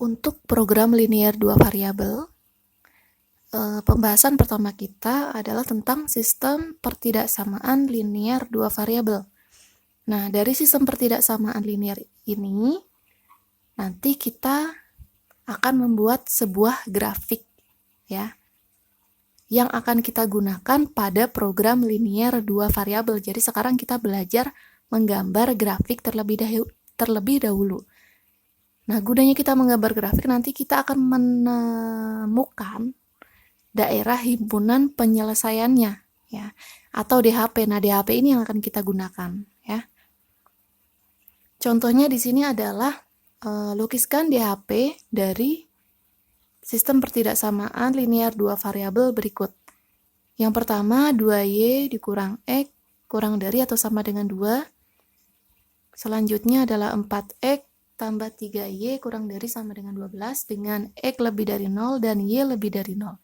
Untuk program linear dua variabel, pembahasan pertama kita adalah tentang sistem pertidaksamaan linear dua variabel. Nah, dari sistem pertidaksamaan linear ini, nanti kita akan membuat sebuah grafik, ya, yang akan kita gunakan pada program linear dua variabel. Jadi sekarang kita belajar menggambar grafik terlebih dahulu. Nah, gunanya kita menggambar grafik, nanti kita akan menemukan daerah himpunan penyelesaiannya, ya, atau DHP. Nah, DHP ini yang akan kita gunakan, ya. Contohnya di sini adalah lukiskan DHP dari sistem pertidaksamaan linear dua variabel berikut. Yang pertama, 2y dikurang x kurang dari atau sama dengan 2. Selanjutnya adalah 4x tambah 3y kurang dari sama dengan 12 dengan x lebih dari 0 dan y lebih dari 0.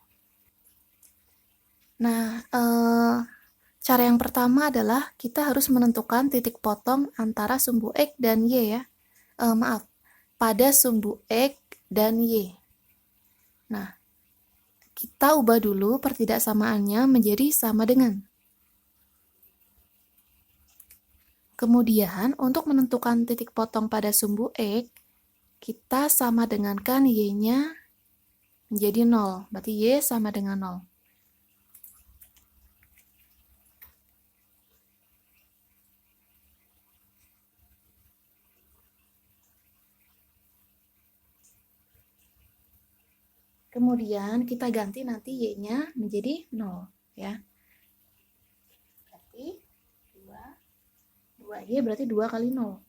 Nah, cara yang pertama adalah kita harus menentukan titik potong antara sumbu x dan y, ya. Pada sumbu x dan y. Nah, kita ubah dulu pertidaksamaannya menjadi sama dengan. Kemudian, untuk menentukan titik potong pada sumbu x, kita sama dengankan y-nya menjadi 0. Berarti y sama dengan 0. Kemudian, kita ganti nanti y-nya menjadi 0. Ya. Berarti 2y berarti 2 kali 0.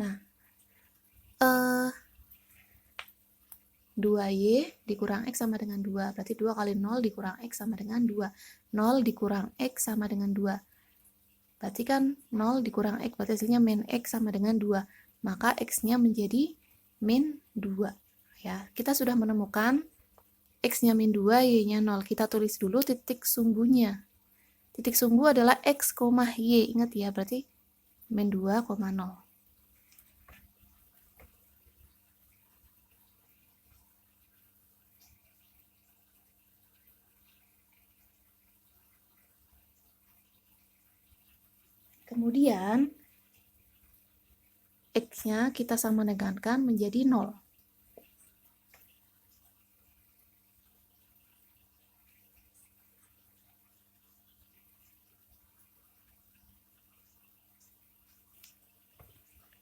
Nah, 2y dikurang x sama dengan 2. Berarti 2 kali 0 dikurang x sama dengan 2. 0 dikurang x sama dengan 2. Berarti kan 0 dikurang x, berarti hasilnya min x sama dengan 2. Maka x-nya menjadi min 2. Ya, kita sudah menemukan x-nya min 2, y-nya 0. Kita tulis dulu titik sumbunya. Titik sumbu adalah x, y. Ingat ya, berarti min 2, 0. Kemudian, x-nya kita sama dengankan menjadi 0.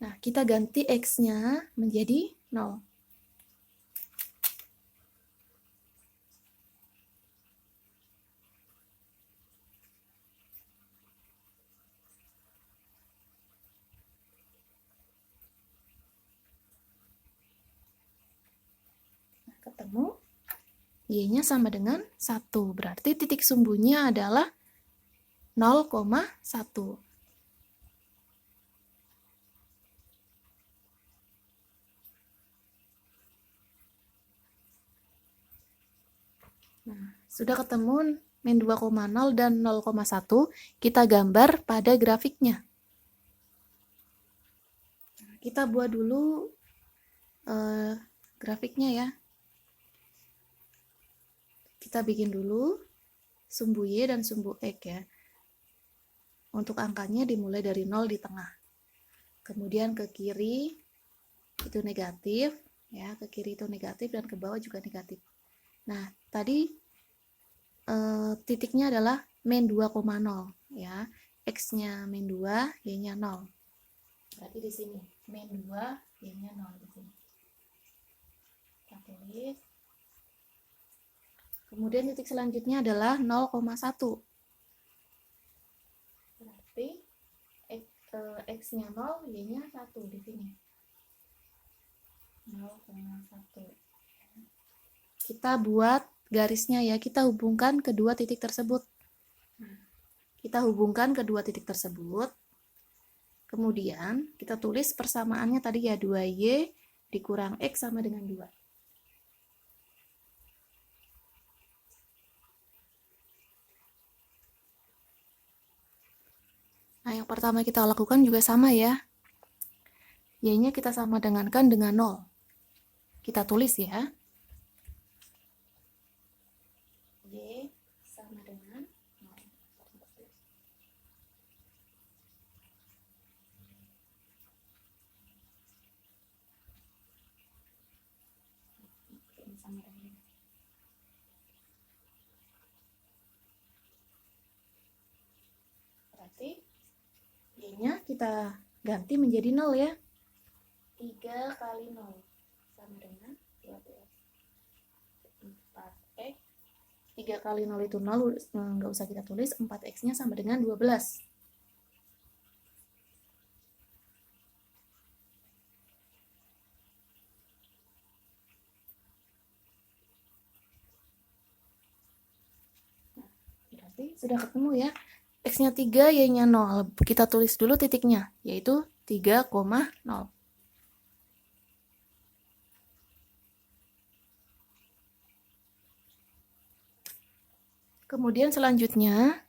Nah, kita ganti x-nya menjadi 0. Ketemu, y-nya sama dengan 1. Berarti titik sumbunya adalah 0,1. Nah, sudah ketemu min 2,0 dan 0,1, kita gambar pada grafiknya. Kita buat dulu grafiknya, ya. Kita bikin dulu sumbu y dan sumbu x, ya. Untuk angkanya dimulai dari 0 di tengah. Kemudian ke kiri itu negatif, ya, ke kiri itu negatif dan ke bawah juga negatif. Nah, tadi titiknya adalah min 2,0, ya. X-nya min 2, y-nya 0. Berarti di sini min 2, y-nya 0 di sini. Kita tulis. Kemudian titik selanjutnya adalah 0,1. Berarti x-nya 0, y-nya 1 di sini. 0,1. Kita buat garisnya, ya. Kita hubungkan kedua titik tersebut. Kita hubungkan kedua titik tersebut. Kemudian kita tulis persamaannya tadi ya, 2Y dikurang X sama dengan 2. Nah, yang pertama kita lakukan juga sama ya. Y-nya kita sama dengankan dengan 0. Kita tulis ya. Y sama dengan 0. Sama dengan. Berarti Y-nya kita ganti menjadi 0 ya. 3 kali 0 sama dengan 12. 4X. 3 kali 0 itu 0, nggak usah kita tulis. 4X-nya sama dengan 12. Nah, berarti sudah ketemu ya. X-nya 3, Y-nya 0. Kita tulis dulu titiknya, yaitu 3,0. Kemudian selanjutnya,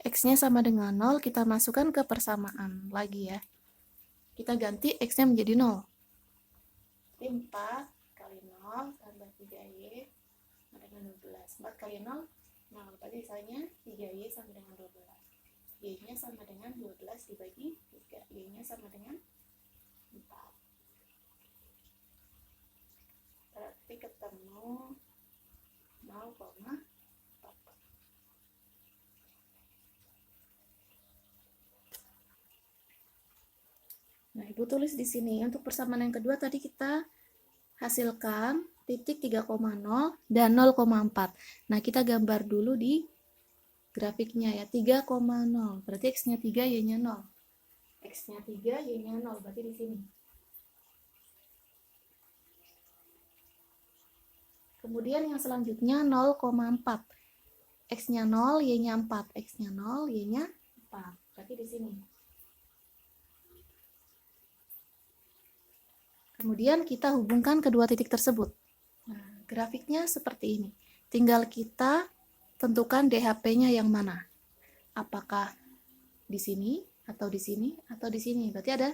X-nya sama dengan 0, kita masukkan ke persamaan lagi ya. Kita ganti X-nya menjadi 0. 4 kali 0 tambah 3Y sama dengan 12. 4 kali 0, 0. Berarti sisanya 3Y sama dengan 12. Y-nya sama dengan 12 dibagi 3. Y-nya sama dengan 4. Berarti ketemu 0,4. Nah, Ibu tulis di sini. Untuk persamaan yang kedua tadi kita hasilkan titik 3,0 dan 0,4. Nah, kita gambar dulu di grafiknya ya. 3,0. Berarti X-nya 3, Y-nya 0. X-nya 3, Y-nya 0. Berarti di sini. Kemudian yang selanjutnya 0,4. X-nya 0, Y-nya 4. X-nya 0, Y-nya 4. Berarti di sini. Kemudian kita hubungkan kedua titik tersebut. Nah, grafiknya seperti ini. Tinggal kita tentukan DHP-nya yang mana. Apakah di sini, atau di sini, atau di sini. Berarti ada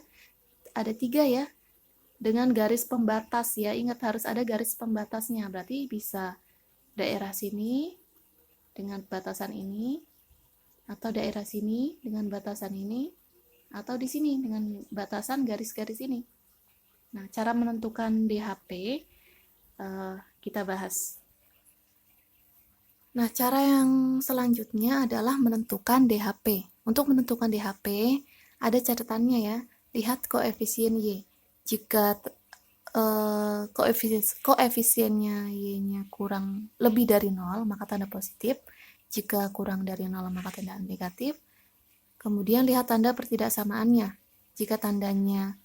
3 ya. Dengan garis pembatas ya. Ingat harus ada garis pembatasnya. Berarti bisa daerah sini dengan batasan ini, atau daerah sini dengan batasan ini, atau di sini dengan batasan garis-garis ini. Nah, cara menentukan DHP kita bahas. Nah, cara yang selanjutnya adalah menentukan DHP. Untuk menentukan DHP, ada catatannya ya. Lihat koefisien Y. Jika koefisiennya Y-nya kurang lebih dari 0, maka tanda positif. Jika kurang dari 0, maka tanda negatif. Kemudian lihat tanda pertidaksamaannya. Jika tandanya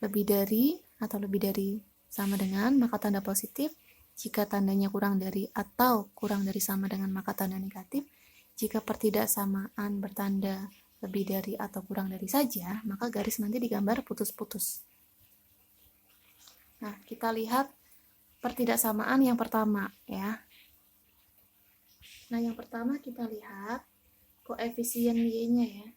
lebih dari atau lebih dari sama dengan, maka tanda positif. Jika tandanya kurang dari atau kurang dari sama dengan, maka tanda negatif. Jika pertidaksamaan bertanda lebih dari atau kurang dari saja, maka garis nanti digambar putus-putus. Nah, kita lihat pertidaksamaan yang pertama ya. Nah, yang pertama kita lihat koefisien Y-nya ya.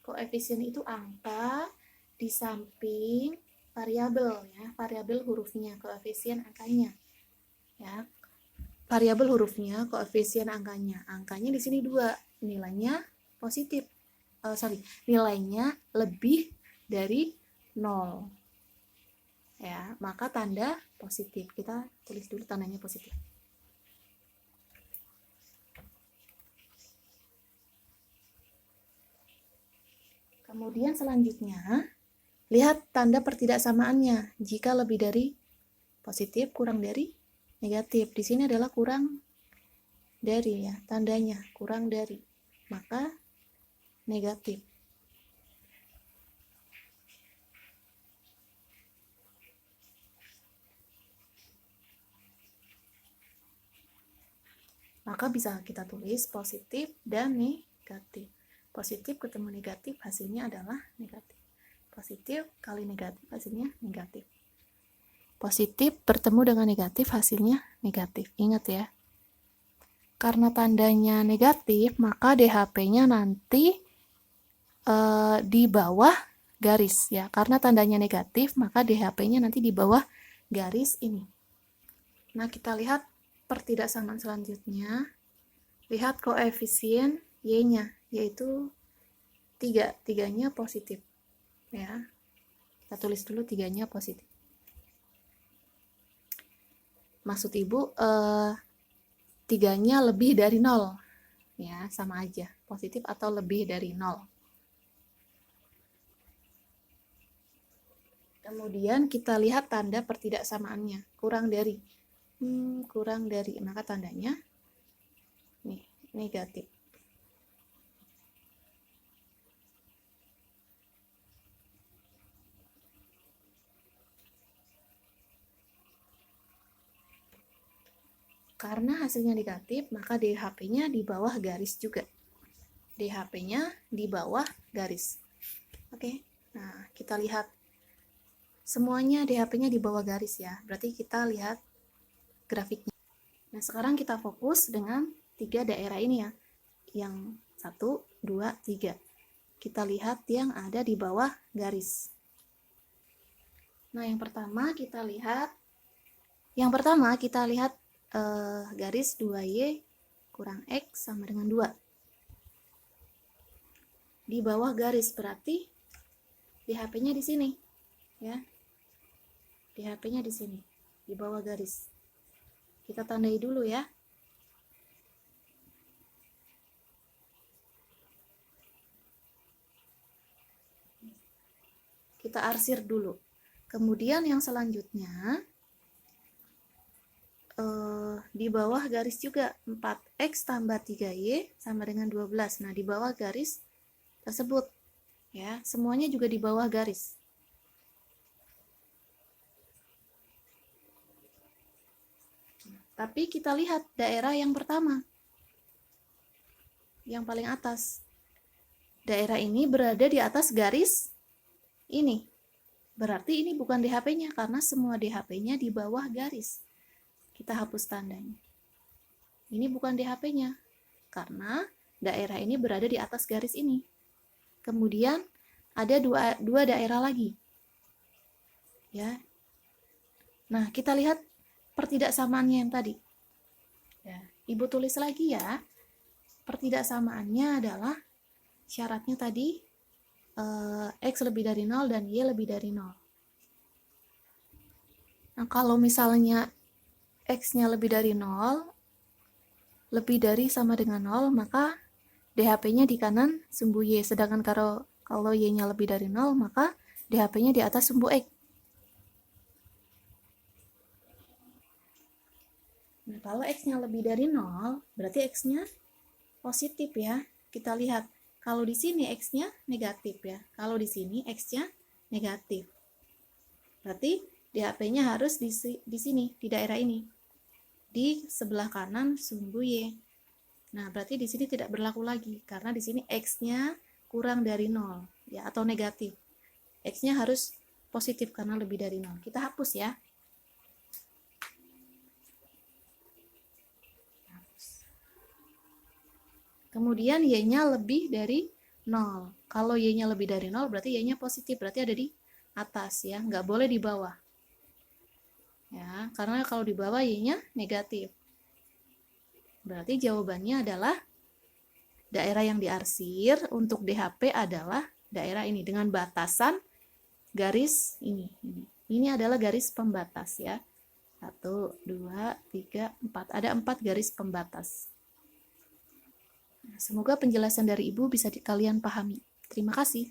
Koefisien itu angka di samping variabel ya, variabel hurufnya, koefisien angkanya. Ya. Variabel hurufnya, koefisien angkanya. Angkanya di sini 2, nilainya positif. Nilainya lebih dari 0. Ya, maka tanda positif. Kita tulis dulu tandanya positif. Kemudian selanjutnya, lihat tanda pertidaksamaannya. Jika lebih dari positif, kurang dari negatif. Di sini adalah kurang dari ya, tandanya kurang dari. Maka negatif. Maka bisa kita tulis positif dan negatif. Positif ketemu negatif, hasilnya adalah negatif. Positif kali negatif hasilnya negatif. Positif bertemu dengan negatif hasilnya negatif. Ingat ya. Karena tandanya negatif, maka DHP-nya nanti di bawah garis ya. Karena tandanya negatif, maka DHP-nya nanti di bawah garis ini. Nah, kita lihat pertidaksamaan selanjutnya. Lihat koefisien Y-nya, yaitu 3. 3-nya positif. Ya. Kita tulis dulu 3-nya positif. Maksud Ibu 3-nya lebih dari 0. Ya, sama aja. Positif atau lebih dari 0. Kemudian kita lihat tanda pertidaksamaannya. Kurang dari. Maka tandanya nih, negatif. Karena hasilnya negatif, maka DHP-nya di bawah garis juga. DHP-nya di bawah garis. Oke, nah kita lihat. Semuanya DHP-nya di bawah garis ya. Berarti kita lihat grafiknya. Nah, sekarang kita fokus dengan 3 daerah ini ya. Yang 1, 2, 3. Kita lihat yang ada di bawah garis. Nah, yang pertama kita lihat garis 2Y kurang X sama dengan 2. Di bawah garis berarti DHP-nya di sini. Ya. DHP-nya di sini, di bawah garis. Kita tandai dulu ya. Kita arsir dulu. Kemudian yang selanjutnya di bawah garis juga 4X tambah 3Y sama dengan 12. Nah, di bawah garis tersebut ya, semuanya juga di bawah garis. Tapi kita lihat daerah yang pertama, yang paling atas. Daerah ini berada di atas garis ini. Berarti ini bukan DHP-nya karena semua DHP-nya di bawah garis. Kita hapus tandanya. Ini bukan DHP-nya karena daerah ini berada di atas garis ini. Kemudian ada dua daerah lagi. Ya. Nah, kita lihat pertidaksamaannya yang tadi. Ya, Ibu tulis lagi ya. Pertidaksamaannya adalah syaratnya tadi X lebih dari 0 dan Y lebih dari 0. Nah, kalau misalnya X-nya lebih dari 0, lebih dari sama dengan 0, maka DHP-nya di kanan sumbu Y. Sedangkan kalau Y-nya lebih dari 0, maka DHP-nya di atas sumbu X. Nah, kalau X-nya lebih dari 0, berarti X-nya positif ya. Kita lihat, kalau di sini X-nya negatif ya. Kalau di sini X-nya negatif. Berarti DHP-nya harus di sini, di daerah ini. Di sebelah kanan sumbu Y. Nah, berarti di sini tidak berlaku lagi karena di sini X-nya kurang dari 0 ya, atau negatif. X-nya harus positif karena lebih dari 0. Kita hapus ya. Kemudian Y-nya lebih dari 0. Kalau Y-nya lebih dari 0 berarti Y-nya positif, berarti ada di atas ya, nggak boleh di bawah. Ya, karena kalau di bawah Y-nya negatif. Berarti jawabannya adalah daerah yang diarsir untuk DHP adalah daerah ini dengan batasan garis ini. Ini adalah garis pembatas ya. 1, 2, 3, 4. Ada 4 garis pembatas. Semoga penjelasan dari Ibu bisa kalian pahami. Terima kasih.